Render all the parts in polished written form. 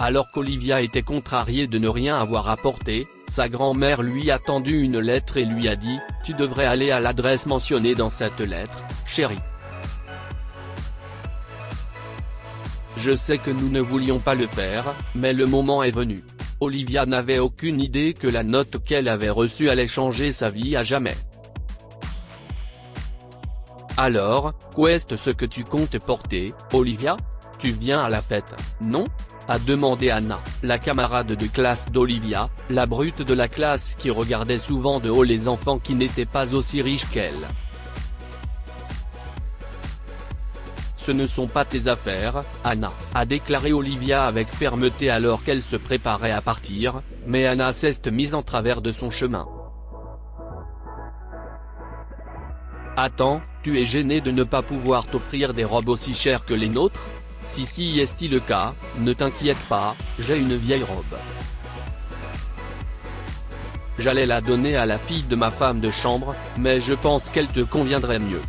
Alors qu'Olivia était contrariée de ne rien avoir apporté, sa grand-mère lui a tendu une lettre et lui a dit « Tu devrais aller à l'adresse mentionnée dans cette lettre, chérie. » Je sais que nous ne voulions pas le faire, mais le moment est venu. Olivia n'avait aucune idée que la note qu'elle avait reçue allait changer sa vie à jamais. Alors, qu'est-ce que tu comptes porter, Olivia? Tu viens à la fête, non? A demandé Anna, la camarade de classe d'Olivia, la brute de la classe qui regardait souvent de haut les enfants qui n'étaient pas aussi riches qu'elle. Ce ne sont pas tes affaires, Anna, a déclaré Olivia avec fermeté alors qu'elle se préparait à partir, mais Anna s'est mise en travers de son chemin. Attends, tu es gêné de ne pas pouvoir t'offrir des robes aussi chères que les nôtres? Si est-il le cas, ne t'inquiète pas, j'ai une vieille robe. J'allais la donner à la fille de ma femme de chambre, mais je pense qu'elle te conviendrait mieux.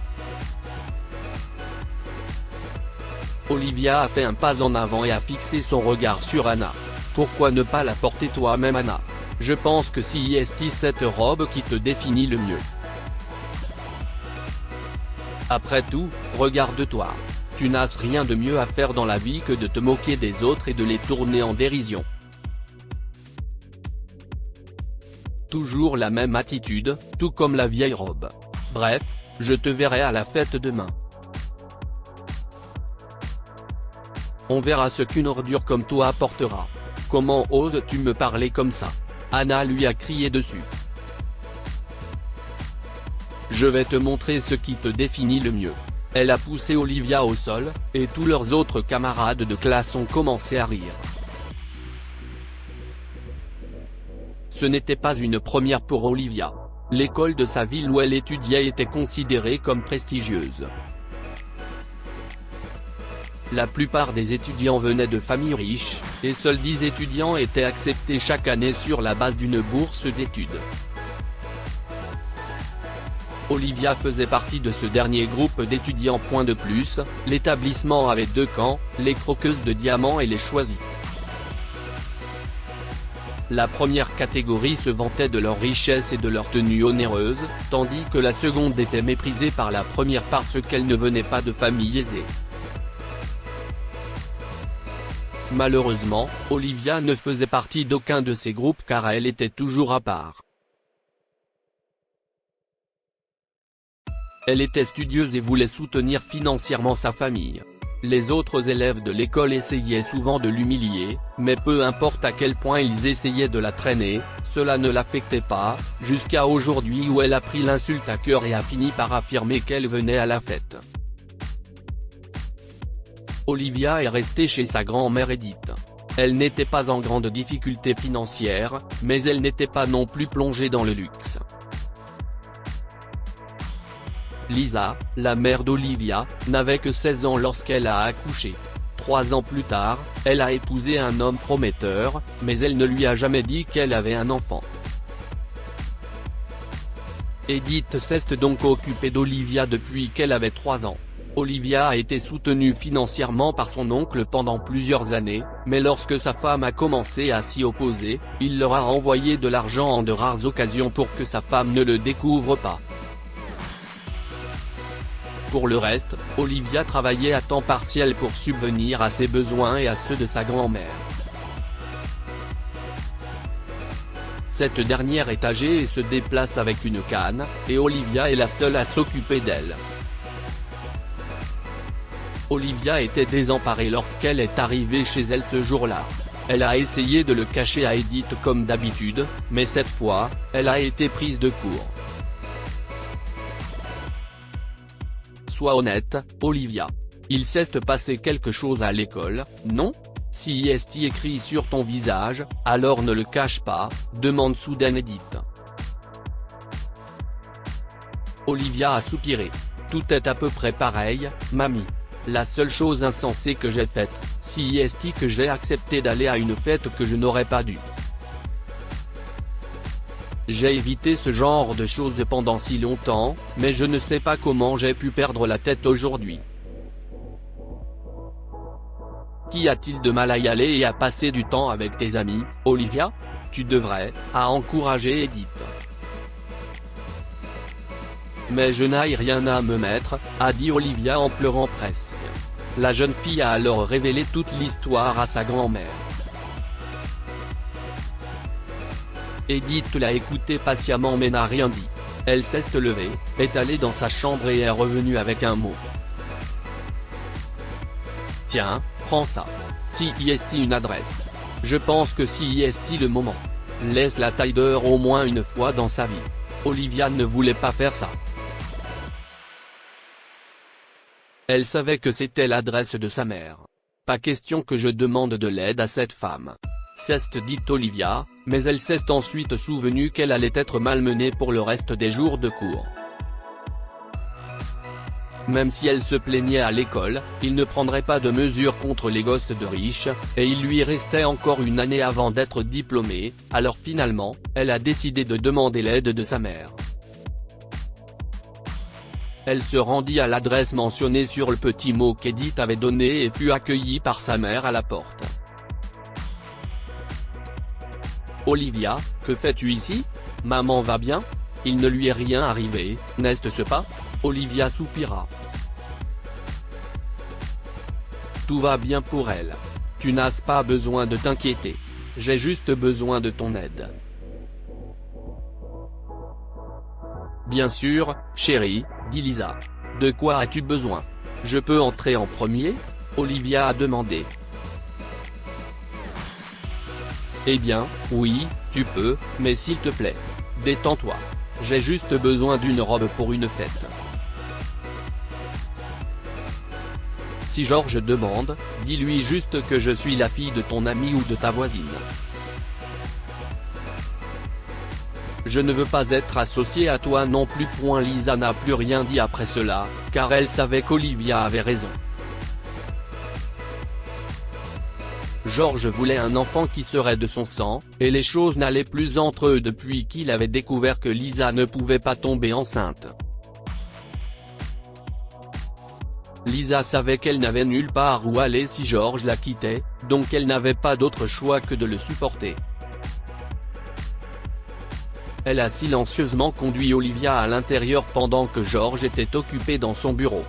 Olivia a fait un pas en avant et a fixé son regard sur Anna. Pourquoi ne pas la porter toi-même, Anna? Je pense que c'est cette robe qui te définit le mieux. Après tout, regarde-toi. Tu n'as rien de mieux à faire dans la vie que de te moquer des autres et de les tourner en dérision. Toujours la même attitude, tout comme la vieille robe. Bref, je te verrai à la fête demain. On verra ce qu'une ordure comme toi apportera. Comment oses-tu me parler comme ça? Anna lui a crié dessus. Je vais te montrer ce qui te définit le mieux. Elle a poussé Olivia au sol, et tous leurs autres camarades de classe ont commencé à rire. Ce n'était pas une première pour Olivia. L'école de sa ville où elle étudiait était considérée comme prestigieuse. La plupart des étudiants venaient de familles riches, et seuls 10 étudiants étaient acceptés chaque année sur la base d'une bourse d'études. Olivia faisait partie de ce dernier groupe d'étudiants. De plus, l'établissement avait 2 camps, les croqueuses de diamants et les choisies. La première catégorie se vantait de leur richesse et de leur tenue onéreuse, tandis que la seconde était méprisée par la première parce qu'elle ne venait pas de famille aisée. Malheureusement, Olivia ne faisait partie d'aucun de ces groupes car elle était toujours à part. Elle était studieuse et voulait soutenir financièrement sa famille. Les autres élèves de l'école essayaient souvent de l'humilier, mais peu importe à quel point ils essayaient de la traîner, cela ne l'affectait pas, jusqu'à aujourd'hui où elle a pris l'insulte à cœur et a fini par affirmer qu'elle venait à la fête. Olivia est restée chez sa grand-mère Edith. Elle n'était pas en grande difficulté financière, mais elle n'était pas non plus plongée dans le luxe. Lisa, la mère d'Olivia, n'avait que 16 ans lorsqu'elle a accouché. 3 ans plus tard, elle a épousé un homme prometteur, mais elle ne lui a jamais dit qu'elle avait un enfant. Edith s'est donc occupée d'Olivia depuis qu'elle avait 3 ans. Olivia a été soutenue financièrement par son oncle pendant plusieurs années, mais lorsque sa femme a commencé à s'y opposer, il leur a envoyé de l'argent en de rares occasions pour que sa femme ne le découvre pas. Pour le reste, Olivia travaillait à temps partiel pour subvenir à ses besoins et à ceux de sa grand-mère. Cette dernière est âgée et se déplace avec une canne, et Olivia est la seule à s'occuper d'elle. Olivia était désemparée lorsqu'elle est arrivée chez elle ce jour-là. Elle a essayé de le cacher à Edith comme d'habitude, mais cette fois, elle a été prise de court. Sois honnête, Olivia. Il s'est passé quelque chose à l'école, non? Si est écrit sur ton visage, alors ne le cache pas, demande soudain Edith. Olivia a soupiré. Tout est à peu près pareil, mamie. La seule chose insensée que j'ai faite, si est que j'ai accepté d'aller à une fête que je n'aurais pas dû. J'ai évité ce genre de choses pendant si longtemps, mais je ne sais pas comment j'ai pu perdre la tête aujourd'hui. Qu'y a-t-il de mal à y aller et à passer du temps avec tes amis, Olivia? Tu devrais, a encouragé Edith. Mais je n'ai rien à me mettre, a dit Olivia en pleurant presque. La jeune fille a alors révélé toute l'histoire à sa grand-mère. Edith l'a écoutée patiemment mais n'a rien dit. Elle s'est levée, est allée dans sa chambre et est revenue avec un mot. Tiens, prends ça. Si est une adresse. Je pense que si est le moment. Laisse la Tider au moins une fois dans sa vie. Olivia ne voulait pas faire ça. Elle savait que c'était l'adresse de sa mère. Pas question que je demande de l'aide à cette femme. C'est dit Olivia, mais elle s'est ensuite souvenue qu'elle allait être malmenée pour le reste des jours de cours. Même si elle se plaignait à l'école, il ne prendrait pas de mesures contre les gosses de riches, et il lui restait encore une année avant d'être diplômée, alors finalement, elle a décidé de demander l'aide de sa mère. Elle se rendit à l'adresse mentionnée sur le petit mot qu'Edith avait donné et fut accueillie par sa mère à la porte. Olivia, que fais-tu ici? Maman va bien? Il ne lui est rien arrivé, n'est-ce pas? Olivia soupira. Tout va bien pour elle. Tu n'as pas besoin de t'inquiéter. J'ai juste besoin de ton aide. Bien sûr, chérie, dit Lisa. De quoi as-tu besoin? Je peux entrer en premier? Olivia a demandé. Eh bien, oui, tu peux, mais s'il te plaît. Détends-toi. J'ai juste besoin d'une robe pour une fête. Si Georges demande, dis-lui juste que je suis la fille de ton ami ou de ta voisine. Je ne veux pas être associée à toi non plus. Lisa n'a plus rien dit après cela, car elle savait qu'Olivia avait raison. Georges voulait un enfant qui serait de son sang, et les choses n'allaient plus entre eux depuis qu'il avait découvert que Lisa ne pouvait pas tomber enceinte. Lisa savait qu'elle n'avait nulle part où aller si Georges la quittait, donc elle n'avait pas d'autre choix que de le supporter. Elle a silencieusement conduit Olivia à l'intérieur pendant que Georges était occupé dans son bureau.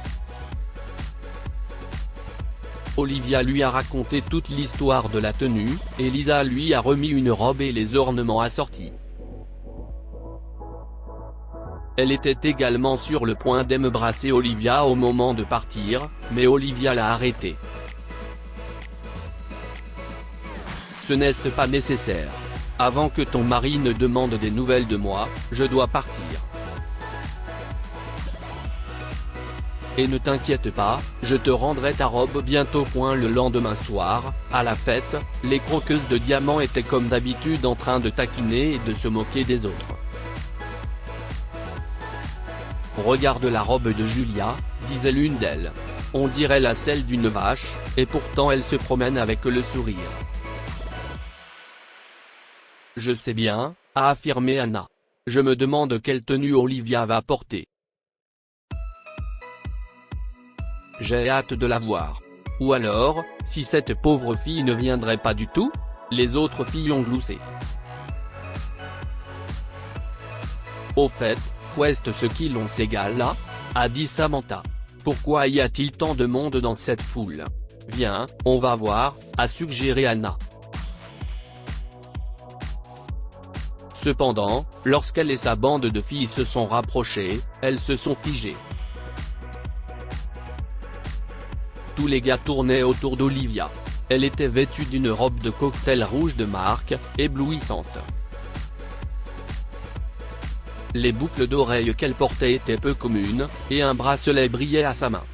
Olivia lui a raconté toute l'histoire de la tenue, et Lisa lui a remis une robe et les ornements assortis. Elle était également sur le point d'embrasser Olivia au moment de partir, mais Olivia l'a arrêtée. Ce n'est pas nécessaire. Avant que ton mari ne demande des nouvelles de moi, je dois partir. Et ne t'inquiète pas, je te rendrai ta robe bientôt. Le lendemain soir, à la fête, les croqueuses de diamants étaient comme d'habitude en train de taquiner et de se moquer des autres. Regarde la robe de Julia, disait l'une d'elles. On dirait la selle d'une vache, et pourtant elle se promène avec le sourire. Je sais bien, a affirmé Anna. Je me demande quelle tenue Olivia va porter. J'ai hâte de la voir. Ou alors, si cette pauvre fille ne viendrait pas du tout? Les autres filles ont gloussé. Au fait, qu'est-ce ce qu'ils ont ces gars-là? A dit Samantha. Pourquoi y a-t-il tant de monde dans cette foule? Viens, on va voir, a suggéré Anna. Cependant, lorsqu'elle et sa bande de filles se sont rapprochées, elles se sont figées. Tous les gars tournaient autour d'Olivia. Elle était vêtue d'une robe de cocktail rouge de marque, éblouissante. Les boucles d'oreilles qu'elle portait étaient peu communes, et un bracelet brillait à sa main.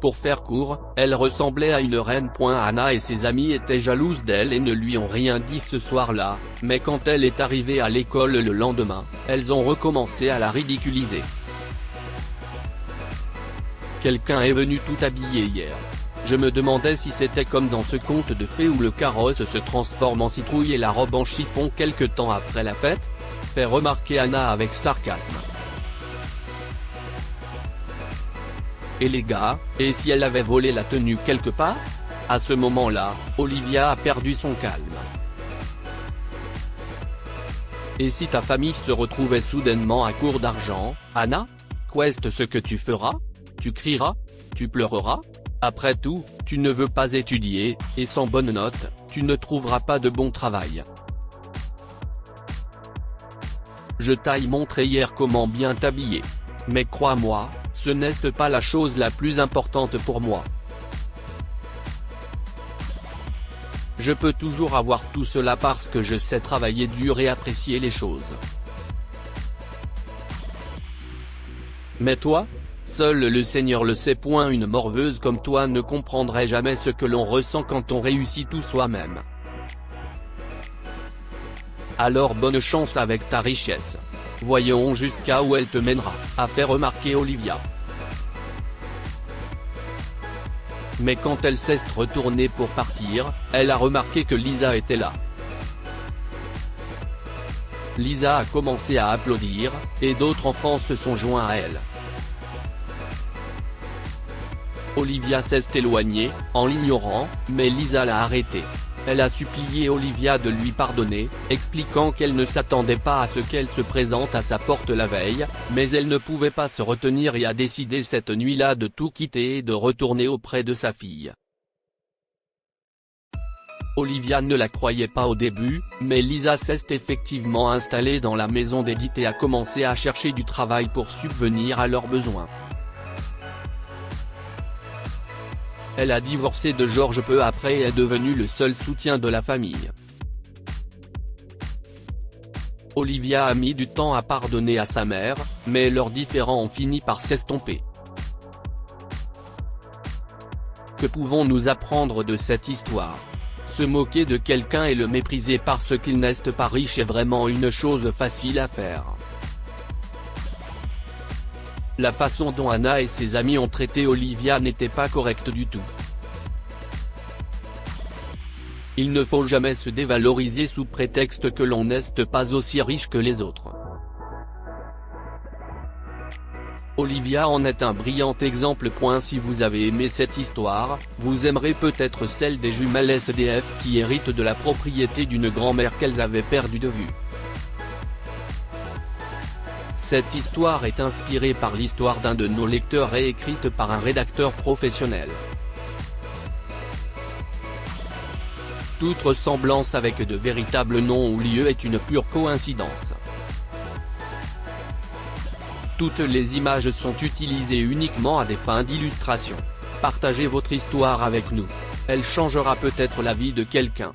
Pour faire court, elle ressemblait à une reine. Anna et ses amies étaient jalouses d'elle et ne lui ont rien dit ce soir-là, mais quand elle est arrivée à l'école le lendemain, elles ont recommencé à la ridiculiser. Quelqu'un est venu tout habillé hier. Je me demandais si c'était comme dans ce conte de fées où le carrosse se transforme en citrouille et la robe en chiffon quelque temps après la fête, fait remarquer Anna avec sarcasme. Et les gars, et si elle avait volé la tenue quelque part? À ce moment-là, Olivia a perdu son calme. Et si ta famille se retrouvait soudainement à court d'argent, Anna? Qu'est-ce ce que tu feras? Tu crieras? Tu pleureras? Après tout, tu ne veux pas étudier, et sans bonne note, tu ne trouveras pas de bon travail. Je t'ai montré hier comment bien t'habiller. Mais crois-moi, ce n'est pas la chose la plus importante pour moi. Je peux toujours avoir tout cela parce que je sais travailler dur et apprécier les choses. Mais toi? Seul le Seigneur le sait. Une morveuse comme toi ne comprendrait jamais ce que l'on ressent quand on réussit tout soi-même. Alors bonne chance avec ta richesse. Voyons jusqu'à où elle te mènera, a fait remarquer Olivia. Mais quand elle s'est retournée pour partir, elle a remarqué que Lisa était là. Lisa a commencé à applaudir, et d'autres enfants se sont joints à elle. Olivia s'est éloignée, en l'ignorant, mais Lisa l'a arrêtée. Elle a supplié Olivia de lui pardonner, expliquant qu'elle ne s'attendait pas à ce qu'elle se présente à sa porte la veille, mais elle ne pouvait pas se retenir et a décidé cette nuit-là de tout quitter et de retourner auprès de sa fille. Olivia ne la croyait pas au début, mais Lisa s'est effectivement installée dans la maison d'Edith et a commencé à chercher du travail pour subvenir à leurs besoins. Elle a divorcé de George peu après et est devenue le seul soutien de la famille. Olivia a mis du temps à pardonner à sa mère, mais leurs différends ont fini par s'estomper. Que pouvons-nous apprendre de cette histoire? Se moquer de quelqu'un et le mépriser parce qu'il n'est pas riche est vraiment une chose facile à faire. La façon dont Anna et ses amis ont traité Olivia n'était pas correcte du tout. Il ne faut jamais se dévaloriser sous prétexte que l'on n'est pas aussi riche que les autres. Olivia en est un brillant exemple. Si vous avez aimé cette histoire, vous aimerez peut-être celle des jumelles SDF qui héritent de la propriété d'une grand-mère qu'elles avaient perdue de vue. Cette histoire est inspirée par l'histoire d'un de nos lecteurs et écrite par un rédacteur professionnel. Toute ressemblance avec de véritables noms ou lieux est une pure coïncidence. Toutes les images sont utilisées uniquement à des fins d'illustration. Partagez votre histoire avec nous. Elle changera peut-être la vie de quelqu'un.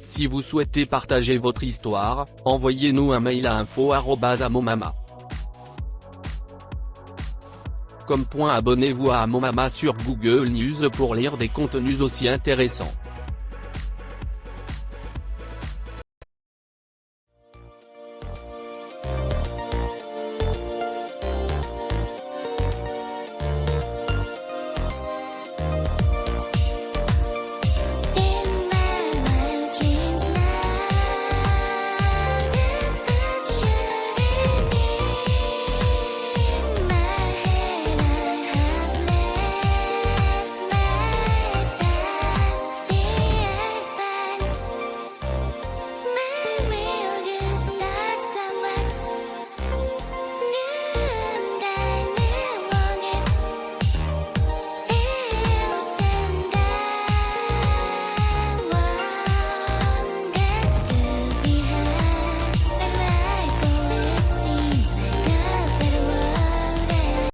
Si vous souhaitez partager votre histoire, envoyez-nous un mail à info@amomama.com. Abonnez-vous à Amomama sur Google News pour lire des contenus aussi intéressants.